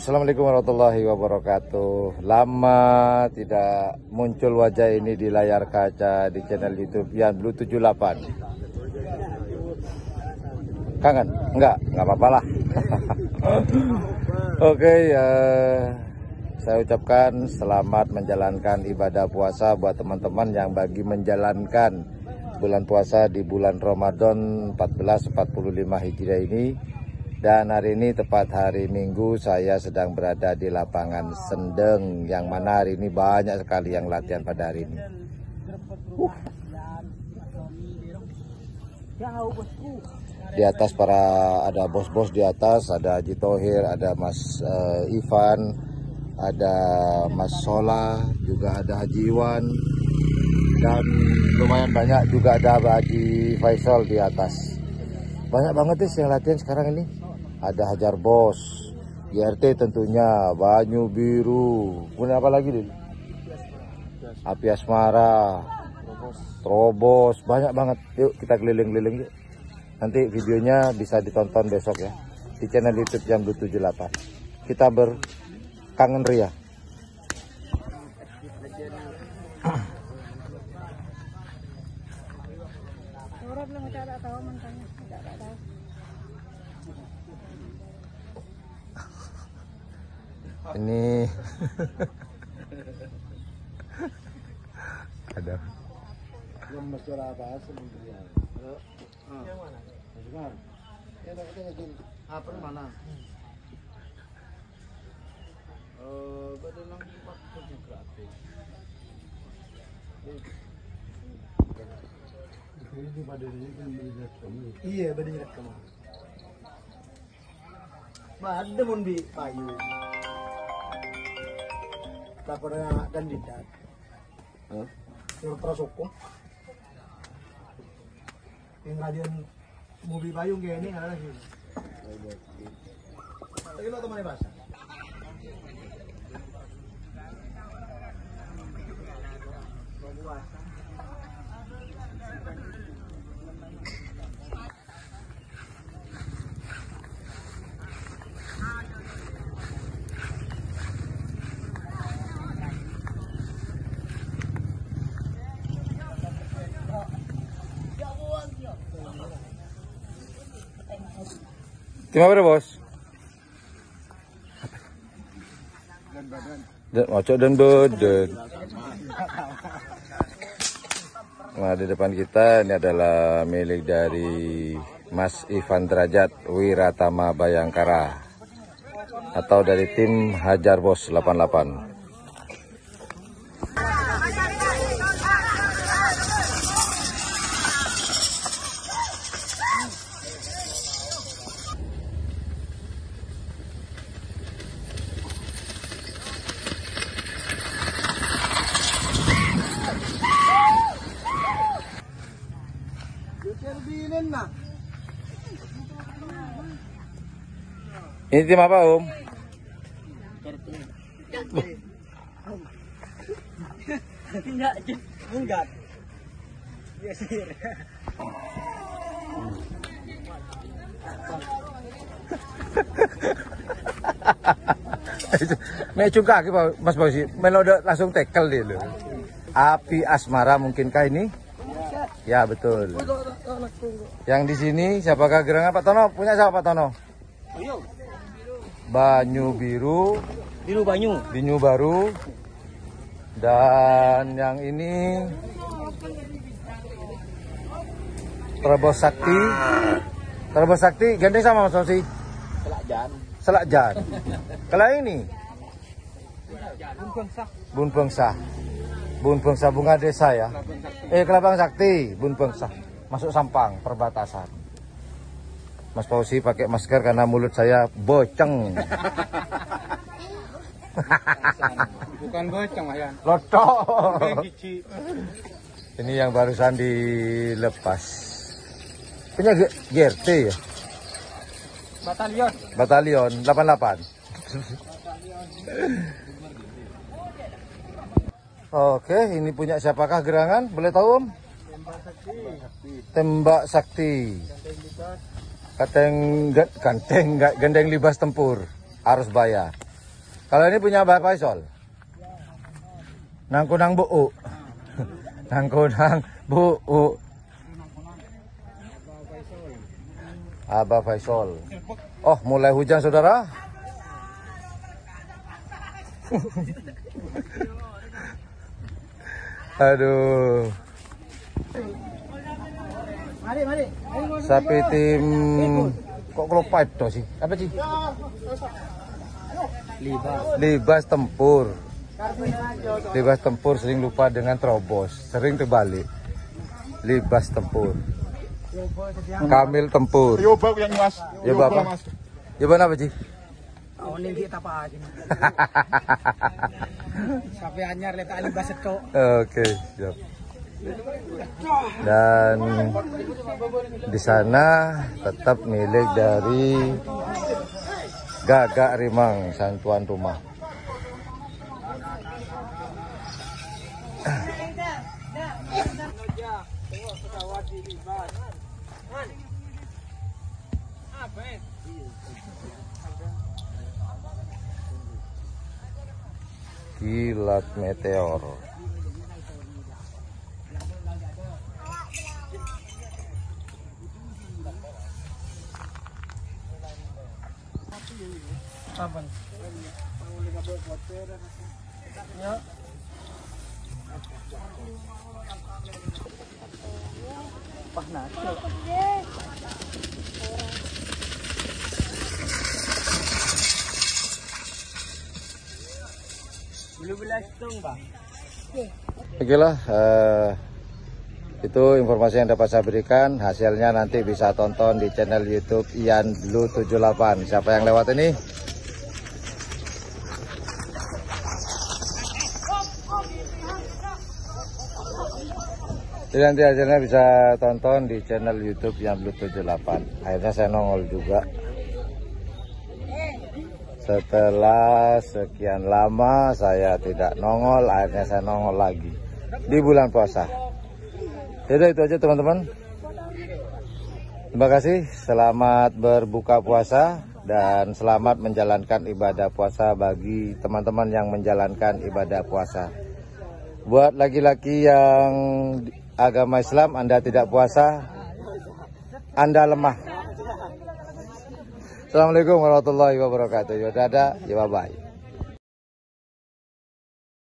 Assalamualaikum warahmatullahi wabarakatuh. Lama tidak muncul wajah ini di layar kaca di channel YouTube Yan Blue 78. Kangen? Enggak apa-apa lah. Oke, saya ucapkan selamat menjalankan ibadah puasa buat teman-teman yang bagi menjalankan bulan puasa di bulan Ramadan 1445 Hijriah ini. Dan hari ini tepat hari Minggu, saya sedang berada di lapangan Sendeng, yang mana hari ini banyak sekali yang latihan pada hari ini. Di atas ada bos-bos di atas, ada Haji Thohir, ada Mas Ivan, ada Mas Sola, juga ada Haji Iwan, dan lumayan banyak juga ada Haji Faisal di atas. Banyak banget sih yang latihan sekarang ini. Ada Hajar Bos, GRT tentunya, Banyu Biru, kemudian apa lagi nih? Api Asmara, Terobos, banyak banget. Yuk kita keliling-keliling yuk. Nanti videonya bisa ditonton besok ya di channel YouTube Yan Blue 78. Kita berkangen ria. Ini ada mana? Iya, badai kamu. Ada mun bi payu. Laporan kandidat. Suruh prasoko. Yang radian mobil payung kayak ini ada lagi. Lagi lo teman bahasa. Gimana bos? Mocok dan badan. Nah, di depan kita ini adalah milik dari Mas Ivan Derajat Wiratama Bayangkara atau dari tim Hajar Bos 88. Ini tim apa, Om? Enggak. Mek juga Mas Bosi, melode langsung tackle dia loh. Api Asmara mungkinkah ini? Ya betul. Yang di sini siapakah gerangan Pak Tono? Punya siapa Pak Tono? Banyu Biru, Binyu Baru, dan yang ini Terobos Sakti. Terobos Sakti gandeng sama Mas Bosi? Selakjan. Kalau ini Bun Bengsa bunga desa ya. Kelabang Sakti, Bun Bengsa. Masuk Sampang perbatasan. Mas Fauzi pakai masker karena mulut saya boceng. Bukan boceng, Yan. Lotok. Ini yang barusan dilepas. Punya GRT ya? Batalion 88. Oke, ini punya siapakah gerangan? Boleh tahu, Om? Tembak Sakti. Gandeng libas tempur, arus baya. Kalau ini punya Abah Faisal. Nangkunang Bu. Nangkunang Bu. Abah Faisal. Oh, mulai hujan saudara. Aduh. Mari. Sapi tim kok kelopak toh sih? Apa sih? Libas tempur. Libas tempur sering lupa dengan terobos, sering terbalik. Libas tempur. Kamil tempur. Yoba yang mas. Yoba apa? Yoba apa sih? Oh, ini kita apa aja. Sapi anyar letak libas setok. Oke, siap. Dan di sana tetap milik dari Gagak Rimang, sang tuan rumah. Kilat meteor. Apa? Ya. Wah, nasi. Oke lah, itu informasi yang dapat saya berikan. Hasilnya nanti bisa tonton di channel YouTube Ian Blue 78. Siapa yang lewat ini? Jadi nanti hasilnya bisa tonton di channel YouTube Ian Blue 78. Akhirnya saya nongol juga. Setelah sekian lama saya tidak nongol, akhirnya saya nongol lagi di bulan puasa. Jadi itu aja teman-teman. Terima kasih, selamat berbuka puasa dan selamat menjalankan ibadah puasa bagi teman-teman yang menjalankan ibadah puasa. Buat laki-laki yang agama Islam, Anda tidak puasa, Anda lemah. Assalamualaikum warahmatullahi wabarakatuh. Ya dadah, ya bye-bye.